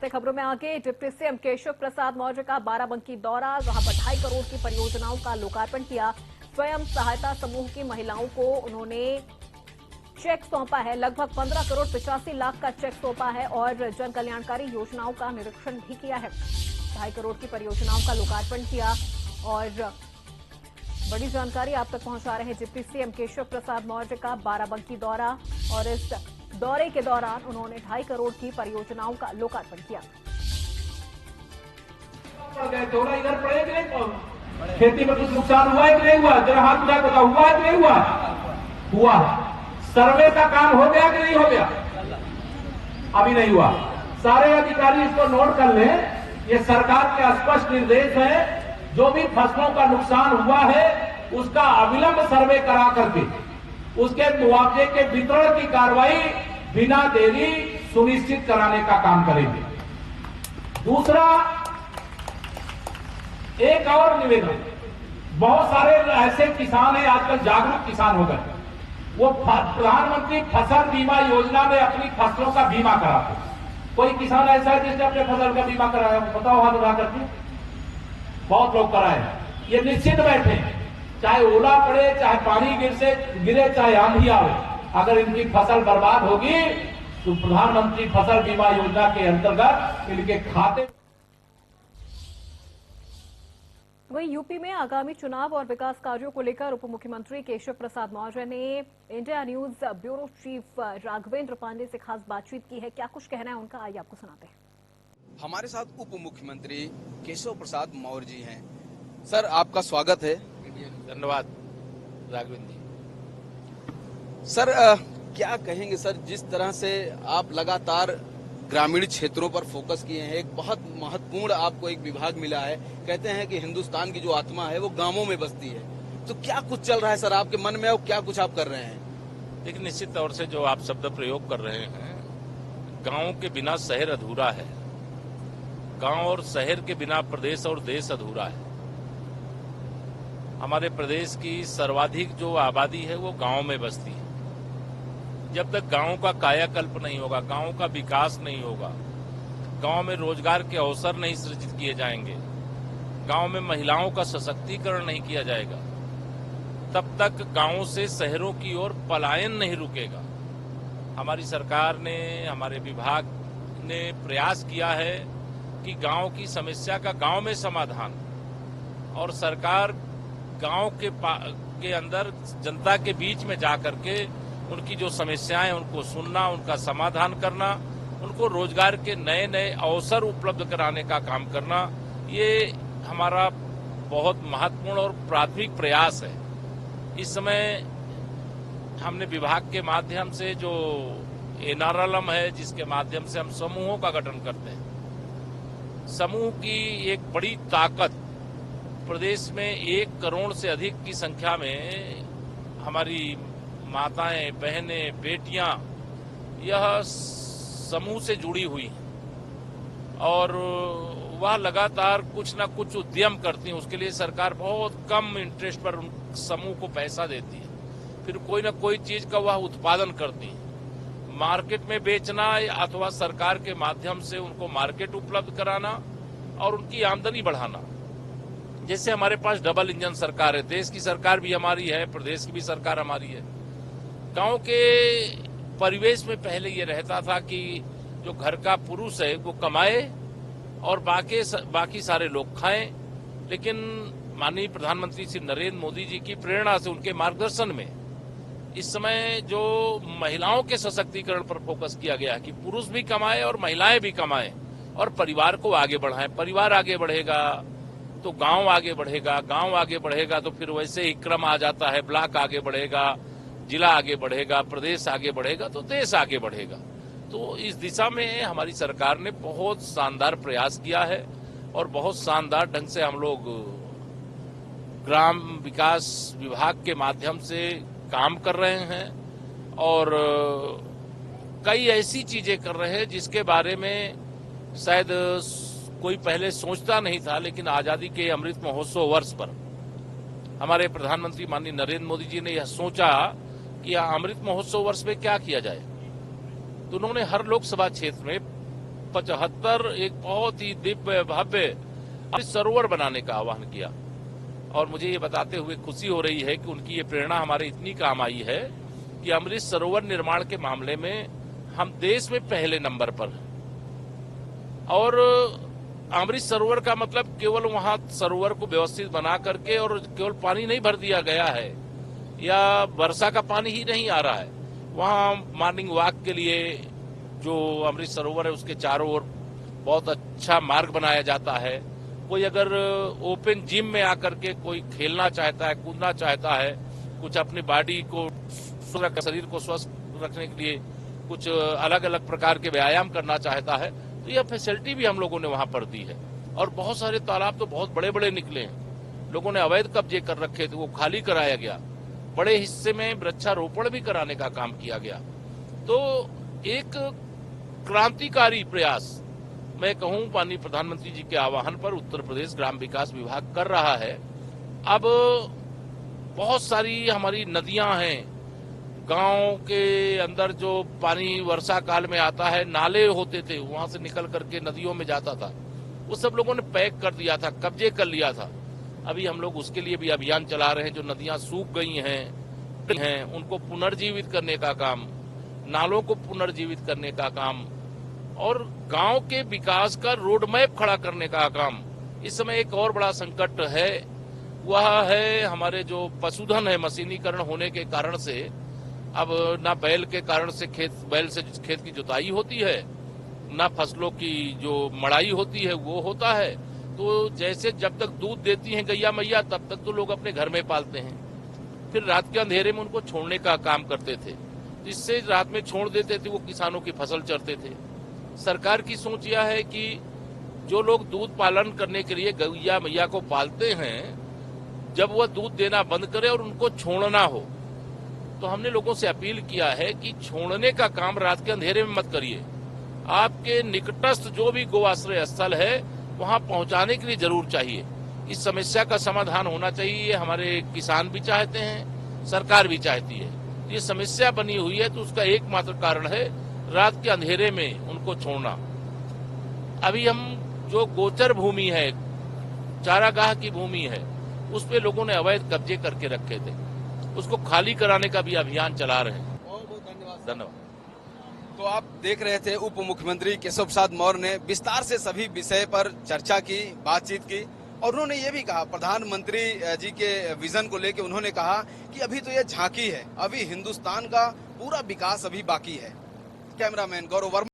बढ़ते खबरों में आगे, डिप्टी सीएम केशव प्रसाद मौर्य का बाराबंकी दौरा, जहां पर 2.5 करोड़ की परियोजनाओं का लोकार्पण किया। स्वयं सहायता समूह की महिलाओं को उन्होंने चेक सौंपा है। लगभग 15 करोड़ 85 लाख का चेक सौंपा है और जन कल्याणकारी योजनाओं का निरीक्षण भी किया है। 2.5 करोड़ की परियोजनाओं का लोकार्पण किया और बड़ी जानकारी आप तक पहुंचा रहे हैं डिप्टी सीएम केशव प्रसाद मौर्य का बाराबंकी दौरा। और इस दौरे के दौरान उन्होंने 2.5 करोड़ की परियोजनाओं का लोकार्पण किया। थोड़ा इधर पड़े कि नहीं, खेती में कुछ नुकसान हुआ है कि नहीं हुआ, जरा हाथ उठा बताओ, हुआ है कि नहीं हुआ? हुआ। सर्वे का काम हो गया कि नहीं हो गया? अभी नहीं हुआ। सारे अधिकारी इसको नोट कर लें, ये सरकार के स्पष्ट निर्देश है, जो भी फसलों का नुकसान हुआ है उसका अविलंब सर्वे करा करके उसके मुआवजे के वितरण की कार्रवाई बिना देरी सुनिश्चित कराने का काम करेंगे। दूसरा, एक और निवेदन, बहुत सारे ऐसे किसान हैं आजकल जागरूक किसान हो गए, वो प्रधानमंत्री फसल बीमा योजना में अपनी फसलों का बीमा कराते। कोई किसान ऐसा है जिसने अपने फसल का बीमा कराया? बताओ हाथ उठा करके। बहुत लोग कराए। ये निश्चित बैठे, चाहे ओला पड़े, चाहे पानी गिरे, चाहे आंधी आवे, अगर इनकी फसल बर्बाद होगी तो प्रधानमंत्री फसल बीमा योजना के अंतर्गत इनके खाते। वहीं यूपी में आगामी चुनाव और विकास कार्यों को लेकर उप मुख्यमंत्री केशव प्रसाद मौर्य ने India news bureau chief Raghavendra Pandey से खास बातचीत की है। क्या कुछ कहना है उनका, आइए आपको सुनाते हैं। हमारे साथ उप मुख्यमंत्री केशव प्रसाद मौर्य जी हैं। सर, आपका स्वागत है। धन्यवाद राघवेंद्र जी। सर, क्या कहेंगे सर, जिस तरह से आप लगातार ग्रामीण क्षेत्रों पर फोकस किए हैं, एक बहुत महत्वपूर्ण आपको एक विभाग मिला है, कहते हैं कि हिंदुस्तान की जो आत्मा है वो गांवों में बसती है, तो क्या कुछ चल रहा है सर आपके मन में और क्या कुछ आप कर रहे हैं? लेकिन निश्चित तौर से जो आप शब्द प्रयोग कर रहे हैं, गांव के बिना शहर अधूरा है, गांव और शहर के बिना प्रदेश और देश अधूरा है। हमारे प्रदेश की सर्वाधिक जो आबादी है वो गांव में बसती है। जब तक गांव का कायाकल्प नहीं होगा, गांव का विकास नहीं होगा, गांव में रोजगार के अवसर नहीं सृजित किए जाएंगे, गांव में महिलाओं का सशक्तिकरण नहीं किया जाएगा, तब तक गांवों से शहरों की ओर पलायन नहीं रुकेगा। हमारी सरकार ने, हमारे विभाग ने प्रयास किया है कि गांव की समस्या का गांव में समाधान, और सरकार गांव के अंदर जनता के बीच में जाकर के उनकी जो समस्याएं उनको सुनना, उनका समाधान करना, उनको रोजगार के नए नए अवसर उपलब्ध कराने का काम करना, ये हमारा बहुत महत्वपूर्ण और प्राथमिक प्रयास है। इस समय हमने विभाग के माध्यम से जो NRLM है, जिसके माध्यम से हम समूहों का गठन करते हैं, समूह की एक बड़ी ताकत, प्रदेश में 1 करोड़ से अधिक की संख्या में हमारी माताएं, बहनें, बेटियां यह समूह से जुड़ी हुई हैं और वह लगातार कुछ न कुछ उद्यम करती हैं। उसके लिए सरकार बहुत कम इंटरेस्ट पर उन समूह को पैसा देती है, फिर कोई न कोई चीज का वह उत्पादन करती है, मार्केट में बेचना अथवा सरकार के माध्यम से उनको मार्केट उपलब्ध कराना और उनकी आमदनी बढ़ाना। जैसे हमारे पास डबल इंजन सरकार है, देश की सरकार भी हमारी है, प्रदेश की भी सरकार हमारी है। गांव के परिवेश में पहले ये रहता था कि जो घर का पुरुष है वो कमाए और बाकी सारे लोग खाएं, लेकिन माननीय प्रधानमंत्री श्री नरेंद्र मोदी जी की प्रेरणा से, उनके मार्गदर्शन में इस समय जो महिलाओं के सशक्तिकरण पर फोकस किया गया कि पुरुष भी कमाए और महिलाएं भी कमाएं और परिवार को आगे बढ़ाएं। परिवार आगे बढ़ेगा तो गांव आगे बढ़ेगा, गांव आगे बढ़ेगा तो फिर वैसे ही क्रम आ जाता है, ब्लॉक आगे बढ़ेगा, जिला आगे बढ़ेगा, प्रदेश आगे बढ़ेगा तो देश आगे बढ़ेगा। तो इस दिशा में हमारी सरकार ने बहुत शानदार प्रयास किया है और बहुत शानदार ढंग से हम लोग ग्राम विकास विभाग के माध्यम से काम कर रहे हैं और कई ऐसी चीजें कर रहे हैं जिसके बारे में शायद कोई पहले सोचता नहीं था, लेकिन आजादी के अमृत महोत्सव वर्ष पर हमारे प्रधानमंत्री माननीय नरेंद्र मोदी जी ने यह सोचा कि अमृत महोत्सव वर्ष में क्या किया जाए, तो उन्होंने हर लोकसभा क्षेत्र में 1975 एक बहुत ही दिव्य भव्य अमृत सरोवर बनाने का आह्वान किया और मुझे ये बताते हुए खुशी हो रही है कि उनकी ये प्रेरणा हमारे इतनी काम आई है कि अमृत सरोवर निर्माण के मामले में हम देश में पहले नंबर पर हैं। और अमृत सरोवर का मतलब केवल वहां सरोवर को व्यवस्थित बना करके और केवल पानी नहीं भर दिया गया है या वर्षा का पानी ही नहीं आ रहा है, वहां मॉर्निंग वॉक के लिए जो अमृत सरोवर है उसके चारों ओर बहुत अच्छा मार्ग बनाया जाता है। कोई अगर ओपन जिम में आकर के कोई खेलना चाहता है, कूदना चाहता है, कुछ अपनी बॉडी को, शरीर को स्वस्थ रखने के लिए कुछ अलग अलग प्रकार के व्यायाम करना चाहता है, तो यह फैसिलिटी भी हम लोगों ने वहां पर दी है। और बहुत सारे तालाब तो बहुत बड़े बड़े निकले हैं, लोगों ने अवैध कब्जे कर रखे थे, वो खाली कराया गया, बड़े हिस्से में वृक्षारोपण भी कराने का काम किया गया। तो एक क्रांतिकारी प्रयास मैं कहूं माननीय प्रधानमंत्री जी के आह्वान पर उत्तर प्रदेश ग्राम विकास विभाग कर रहा है। अब बहुत सारी हमारी नदियां हैं, गांव के अंदर जो पानी वर्षा काल में आता है, नाले होते थे वहां से निकल करके नदियों में जाता था, वो सब लोगों ने पैक कर दिया था, कब्जे कर लिया था। अभी हम लोग उसके लिए भी अभियान चला रहे हैं। जो नदियां सूख गई हैं उनको पुनर्जीवित करने का काम, नालों को पुनर्जीवित करने का काम और गांव के विकास का रोड मैप खड़ा करने का काम। इस समय एक और बड़ा संकट है, वह है हमारे जो पशुधन है, मशीनीकरण होने के कारण से अब ना बैल के कारण से बैल से खेत की जुताई होती है, ना फसलों की जो मड़ाई होती है वो होता है। तो जैसे जब तक दूध देती हैं गैया मैया तब तक तो लोग अपने घर में पालते हैं, फिर रात के अंधेरे में उनको छोड़ने का काम करते थे, जिससे रात में छोड़ देते थे, वो किसानों की फसल चरते थे। सरकार की सोच यह है कि जो लोग दूध पालन करने के लिए गैया मैया को पालते हैं, जब वह दूध देना बंद करे और उनको छोड़ना हो, तो हमने लोगों से अपील किया है कि छोड़ने का काम रात के अंधेरे में मत करिए। आपके निकटस्थ जो भी गो आश्रय स्थल है वहां पहुंचाने के लिए जरूर चाहिए। इस समस्या का समाधान होना चाहिए, हमारे किसान भी चाहते हैं, सरकार भी चाहती है। ये समस्या बनी हुई है तो उसका एकमात्र कारण है रात के अंधेरे में उनको छोड़ना। अभी हम जो गोचर भूमि है, चारागाह की भूमि है, उस पे लोगों ने अवैध कब्जे करके रखे थे, उसको खाली कराने का भी अभियान चला रहे हैं। बहुत बहुत धन्यवाद। धन्यवाद। तो आप देख रहे थे उप मुख्यमंत्री केशव प्रसाद मौर्य ने विस्तार से सभी विषय पर चर्चा की, बातचीत की और उन्होंने ये भी कहा, प्रधानमंत्री जी के विजन को लेकर उन्होंने कहा कि अभी तो ये झांकी है, अभी हिंदुस्तान का पूरा विकास अभी बाकी है। कैमरामैन गौरव वर्मा।